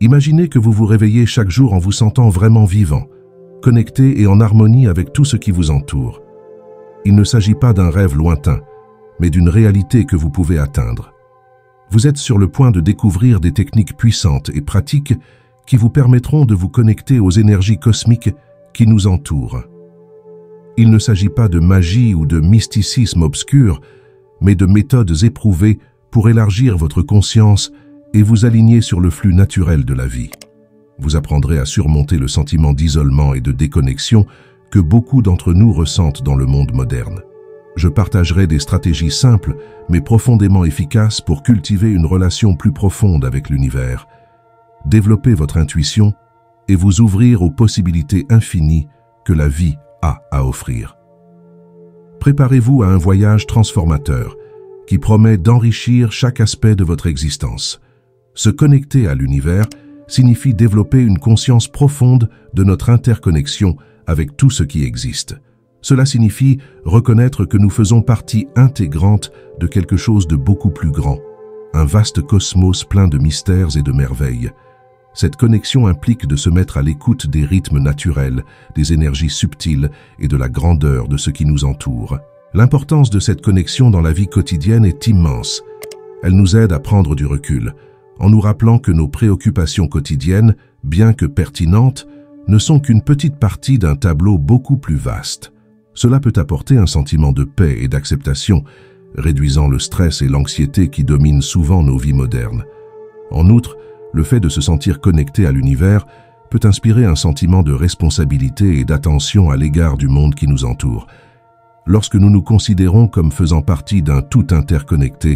Imaginez que vous vous réveillez chaque jour en vous sentant vraiment vivant, connecté et en harmonie avec tout ce qui vous entoure. Il ne s'agit pas d'un rêve lointain, mais d'une réalité que vous pouvez atteindre. Vous êtes sur le point de découvrir des techniques puissantes et pratiques qui vous permettront de vous connecter aux énergies cosmiques qui nous entourent. Il ne s'agit pas de magie ou de mysticisme obscur, mais de méthodes éprouvées pour élargir votre conscience et vous aligner sur le flux naturel de la vie. Vous apprendrez à surmonter le sentiment d'isolement et de déconnexion que beaucoup d'entre nous ressentent dans le monde moderne. Je partagerai des stratégies simples mais profondément efficaces pour cultiver une relation plus profonde avec l'univers, développer votre intuition et vous ouvrir aux possibilités infinies que la vie a à offrir. Préparez-vous à un voyage transformateur qui promet d'enrichir chaque aspect de votre existence. Se connecter à l'univers signifie développer une conscience profonde de notre interconnexion avec tout ce qui existe. Cela signifie reconnaître que nous faisons partie intégrante de quelque chose de beaucoup plus grand, un vaste cosmos plein de mystères et de merveilles. Cette connexion implique de se mettre à l'écoute des rythmes naturels, des énergies subtiles et de la grandeur de ce qui nous entoure. L'importance de cette connexion dans la vie quotidienne est immense. Elle nous aide à prendre du recul, en nous rappelant que nos préoccupations quotidiennes, bien que pertinentes, ne sont qu'une petite partie d'un tableau beaucoup plus vaste. Cela peut apporter un sentiment de paix et d'acceptation, réduisant le stress et l'anxiété qui dominent souvent nos vies modernes. En outre, le fait de se sentir connecté à l'univers peut inspirer un sentiment de responsabilité et d'attention à l'égard du monde qui nous entoure. Lorsque nous nous considérons comme faisant partie d'un tout interconnecté,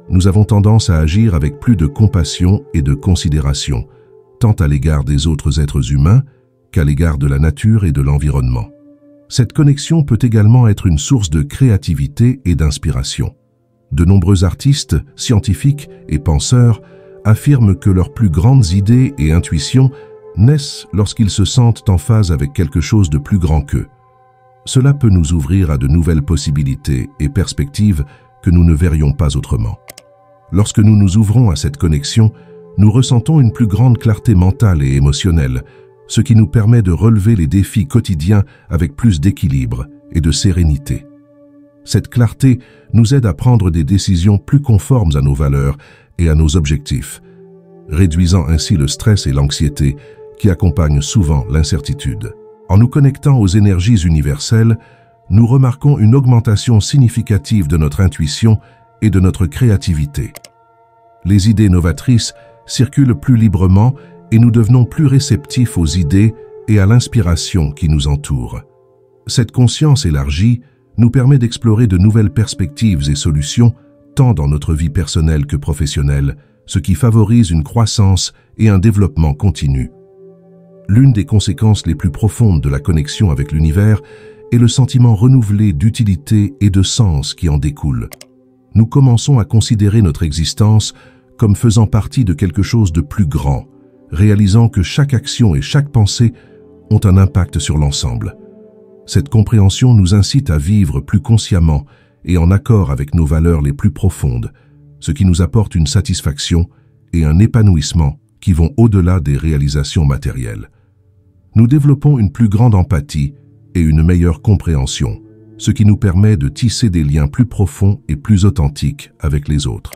nous avons tendance à agir avec plus de compassion et de considération, tant à l'égard des autres êtres humains qu'à l'égard de la nature et de l'environnement. Cette connexion peut également être une source de créativité et d'inspiration. De nombreux artistes, scientifiques et penseurs affirment que leurs plus grandes idées et intuitions naissent lorsqu'ils se sentent en phase avec quelque chose de plus grand qu'eux. Cela peut nous ouvrir à de nouvelles possibilités et perspectives que nous ne verrions pas autrement. Lorsque nous nous ouvrons à cette connexion, nous ressentons une plus grande clarté mentale et émotionnelle, ce qui nous permet de relever les défis quotidiens avec plus d'équilibre et de sérénité. Cette clarté nous aide à prendre des décisions plus conformes à nos valeurs et à nos objectifs, réduisant ainsi le stress et l'anxiété qui accompagnent souvent l'incertitude. En nous connectant aux énergies universelles, nous remarquons une augmentation significative de notre intuition et de notre créativité. Les idées novatrices circulent plus librement et nous devenons plus réceptifs aux idées et à l'inspiration qui nous entoure. Cette conscience élargie nous permet d'explorer de nouvelles perspectives et solutions, tant dans notre vie personnelle que professionnelle, ce qui favorise une croissance et un développement continu. L'une des conséquences les plus profondes de la connexion avec l'univers est le sentiment renouvelé d'utilité et de sens qui en découle. Nous commençons à considérer notre existence comme faisant partie de quelque chose de plus grand, réalisant que chaque action et chaque pensée ont un impact sur l'ensemble. Cette compréhension nous incite à vivre plus consciemment et en accord avec nos valeurs les plus profondes, ce qui nous apporte une satisfaction et un épanouissement qui vont au-delà des réalisations matérielles. Nous développons une plus grande empathie et une meilleure compréhension, ce qui nous permet de tisser des liens plus profonds et plus authentiques avec les autres.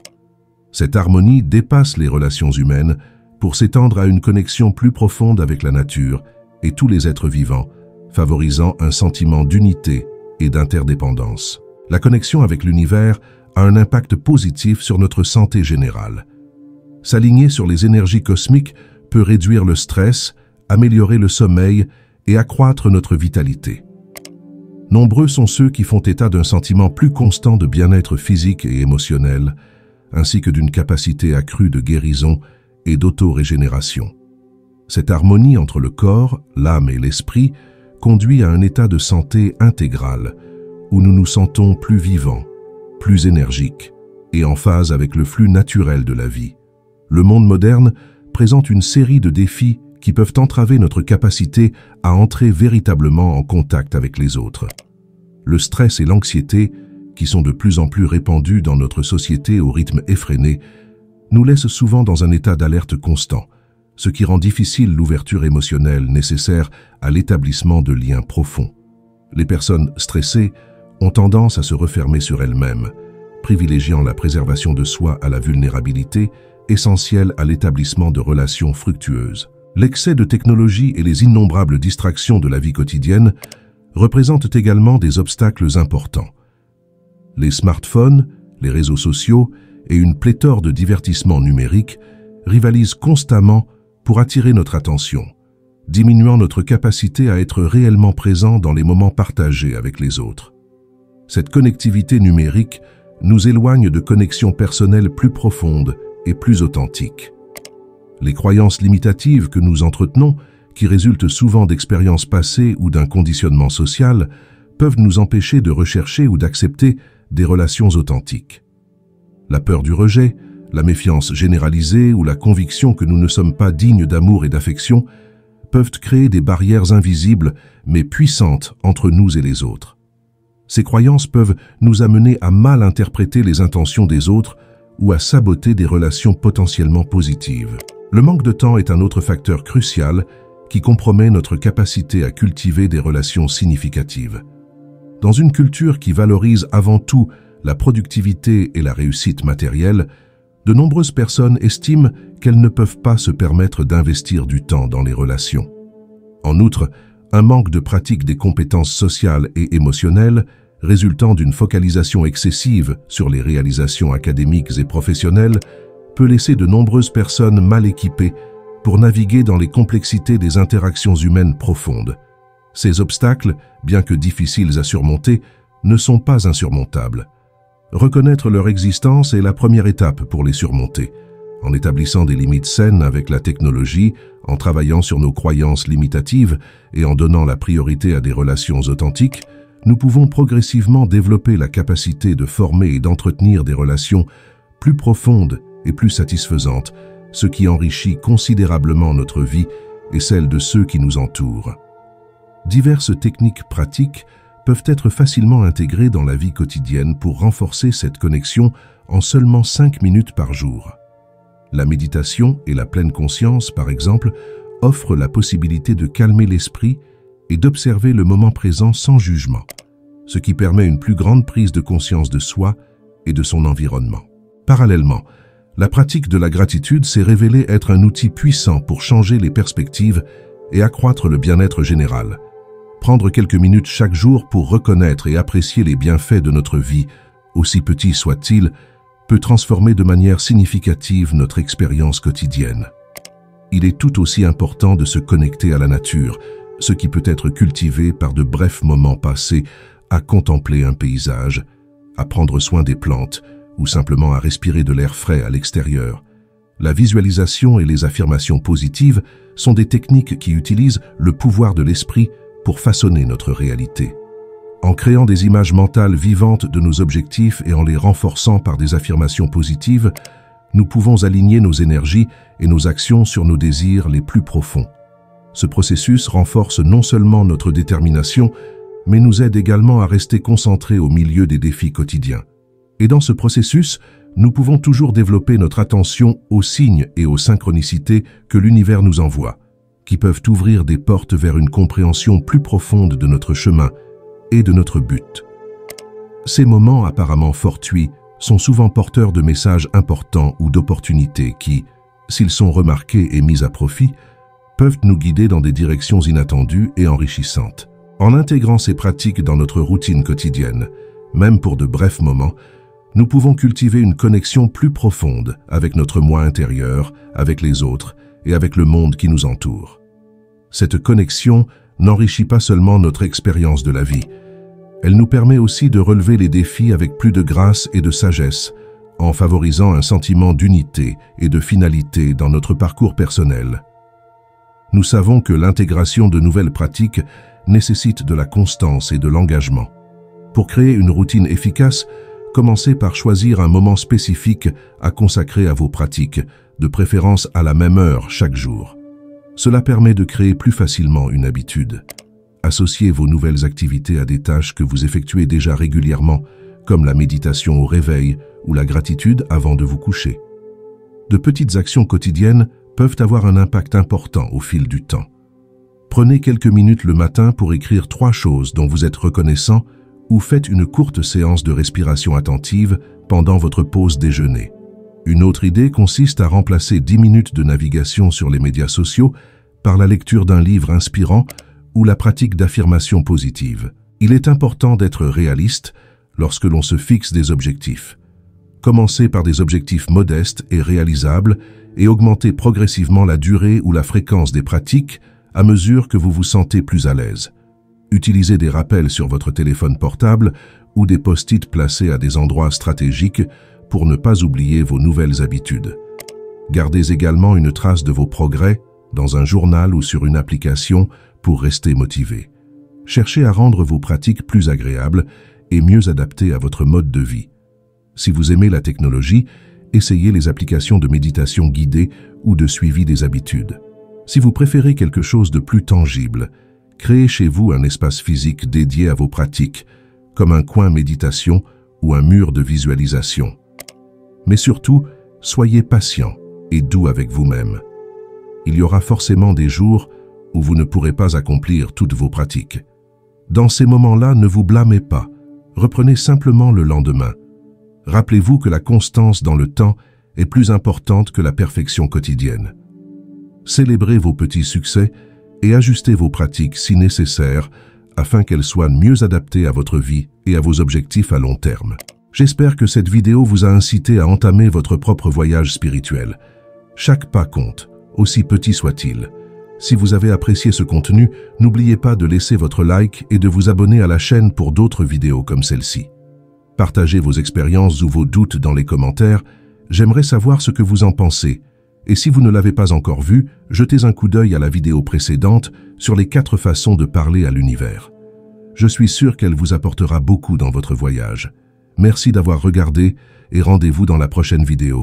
Cette harmonie dépasse les relations humaines pour s'étendre à une connexion plus profonde avec la nature et tous les êtres vivants, favorisant un sentiment d'unité et d'interdépendance. La connexion avec l'univers a un impact positif sur notre santé générale. S'aligner sur les énergies cosmiques peut réduire le stress, améliorer le sommeil et accroître notre vitalité. Nombreux sont ceux qui font état d'un sentiment plus constant de bien-être physique et émotionnel, ainsi que d'une capacité accrue de guérison et d'auto-régénération. Cette harmonie entre le corps, l'âme et l'esprit conduit à un état de santé intégral, où nous nous sentons plus vivants, plus énergiques et en phase avec le flux naturel de la vie. Le monde moderne présente une série de défis qui peuvent entraver notre capacité à entrer véritablement en contact avec les autres. Le stress et l'anxiété, qui sont de plus en plus répandus dans notre société au rythme effréné, nous laissent souvent dans un état d'alerte constant, ce qui rend difficile l'ouverture émotionnelle nécessaire à l'établissement de liens profonds. Les personnes stressées ont tendance à se refermer sur elles-mêmes, privilégiant la préservation de soi à la vulnérabilité, essentielle à l'établissement de relations fructueuses. L'excès de technologie et les innombrables distractions de la vie quotidienne représentent également des obstacles importants. Les smartphones, les réseaux sociaux et une pléthore de divertissements numériques rivalisent constamment pour attirer notre attention, diminuant notre capacité à être réellement présent dans les moments partagés avec les autres. Cette connectivité numérique nous éloigne de connexions personnelles plus profondes et plus authentiques. Les croyances limitatives que nous entretenons, qui résultent souvent d'expériences passées ou d'un conditionnement social, peuvent nous empêcher de rechercher ou d'accepter des relations authentiques. La peur du rejet, la méfiance généralisée ou la conviction que nous ne sommes pas dignes d'amour et d'affection peuvent créer des barrières invisibles mais puissantes entre nous et les autres. Ces croyances peuvent nous amener à mal interpréter les intentions des autres ou à saboter des relations potentiellement positives. Le manque de temps est un autre facteur crucial qui compromet notre capacité à cultiver des relations significatives. Dans une culture qui valorise avant tout la productivité et la réussite matérielle, de nombreuses personnes estiment qu'elles ne peuvent pas se permettre d'investir du temps dans les relations. En outre, un manque de pratique des compétences sociales et émotionnelles, résultant d'une focalisation excessive sur les réalisations académiques et professionnelles, peut laisser de nombreuses personnes mal équipées pour naviguer dans les complexités des interactions humaines profondes. Ces obstacles, bien que difficiles à surmonter, ne sont pas insurmontables. Reconnaître leur existence est la première étape pour les surmonter. En établissant des limites saines avec la technologie, en travaillant sur nos croyances limitatives et en donnant la priorité à des relations authentiques, nous pouvons progressivement développer la capacité de former et d'entretenir des relations plus profondes et plus satisfaisantes, ce qui enrichit considérablement notre vie et celle de ceux qui nous entourent. Diverses techniques pratiques peuvent être facilement intégrées dans la vie quotidienne pour renforcer cette connexion en seulement 5 minutes par jour. La méditation et la pleine conscience, par exemple, offrent la possibilité de calmer l'esprit et d'observer le moment présent sans jugement, ce qui permet une plus grande prise de conscience de soi et de son environnement. Parallèlement, la pratique de la gratitude s'est révélée être un outil puissant pour changer les perspectives et accroître le bien-être général. Prendre quelques minutes chaque jour pour reconnaître et apprécier les bienfaits de notre vie, aussi petits soient-ils, peut transformer de manière significative notre expérience quotidienne. Il est tout aussi important de se connecter à la nature, ce qui peut être cultivé par de brefs moments passés à contempler un paysage, à prendre soin des plantes ou simplement à respirer de l'air frais à l'extérieur. La visualisation et les affirmations positives sont des techniques qui utilisent le pouvoir de l'esprit pour façonner notre réalité. En créant des images mentales vivantes de nos objectifs et en les renforçant par des affirmations positives, nous pouvons aligner nos énergies et nos actions sur nos désirs les plus profonds. Ce processus renforce non seulement notre détermination, mais nous aide également à rester concentrés au milieu des défis quotidiens. Et dans ce processus, nous pouvons toujours développer notre attention aux signes et aux synchronicités que l'univers nous envoie, qui peuvent ouvrir des portes vers une compréhension plus profonde de notre chemin et de notre but. Ces moments apparemment fortuits sont souvent porteurs de messages importants ou d'opportunités qui, s'ils sont remarqués et mis à profit, peuvent nous guider dans des directions inattendues et enrichissantes. En intégrant ces pratiques dans notre routine quotidienne, même pour de brefs moments, nous pouvons cultiver une connexion plus profonde avec notre moi intérieur, avec les autres et avec le monde qui nous entoure. Cette connexion n'enrichit pas seulement notre expérience de la vie, elle nous permet aussi de relever les défis avec plus de grâce et de sagesse, en favorisant un sentiment d'unité et de finalité dans notre parcours personnel. Nous savons que l'intégration de nouvelles pratiques nécessite de la constance et de l'engagement. Pour créer une routine efficace, commencez par choisir un moment spécifique à consacrer à vos pratiques, de préférence à la même heure chaque jour. Cela permet de créer plus facilement une habitude. Associez vos nouvelles activités à des tâches que vous effectuez déjà régulièrement, comme la méditation au réveil ou la gratitude avant de vous coucher. De petites actions quotidiennes peuvent avoir un impact important au fil du temps. Prenez quelques minutes le matin pour écrire 3 choses dont vous êtes reconnaissant ou faites une courte séance de respiration attentive pendant votre pause déjeuner. Une autre idée consiste à remplacer 10 minutes de navigation sur les médias sociaux par la lecture d'un livre inspirant ou la pratique d'affirmations positives. Il est important d'être réaliste lorsque l'on se fixe des objectifs. Commencez par des objectifs modestes et réalisables et augmentez progressivement la durée ou la fréquence des pratiques à mesure que vous vous sentez plus à l'aise. Utilisez des rappels sur votre téléphone portable ou des post-it placés à des endroits stratégiques pour ne pas oublier vos nouvelles habitudes. Gardez également une trace de vos progrès dans un journal ou sur une application pour rester motivé. Cherchez à rendre vos pratiques plus agréables et mieux adaptées à votre mode de vie. Si vous aimez la technologie, essayez les applications de méditation guidée ou de suivi des habitudes. Si vous préférez quelque chose de plus tangible, créez chez vous un espace physique dédié à vos pratiques, comme un coin méditation ou un mur de visualisation. Mais surtout, soyez patient et doux avec vous-même. Il y aura forcément des jours où vous ne pourrez pas accomplir toutes vos pratiques. Dans ces moments-là, ne vous blâmez pas. Reprenez simplement le lendemain. Rappelez-vous que la constance dans le temps est plus importante que la perfection quotidienne. Célébrez vos petits succès et ajustez vos pratiques si nécessaire afin qu'elles soient mieux adaptées à votre vie et à vos objectifs à long terme. J'espère que cette vidéo vous a incité à entamer votre propre voyage spirituel. Chaque pas compte, aussi petit soit-il. Si vous avez apprécié ce contenu, n'oubliez pas de laisser votre like et de vous abonner à la chaîne pour d'autres vidéos comme celle-ci. Partagez vos expériences ou vos doutes dans les commentaires. J'aimerais savoir ce que vous en pensez. Et si vous ne l'avez pas encore vu, jetez un coup d'œil à la vidéo précédente sur les 4 façons de parler à l'univers. Je suis sûr qu'elle vous apportera beaucoup dans votre voyage. Merci d'avoir regardé et rendez-vous dans la prochaine vidéo.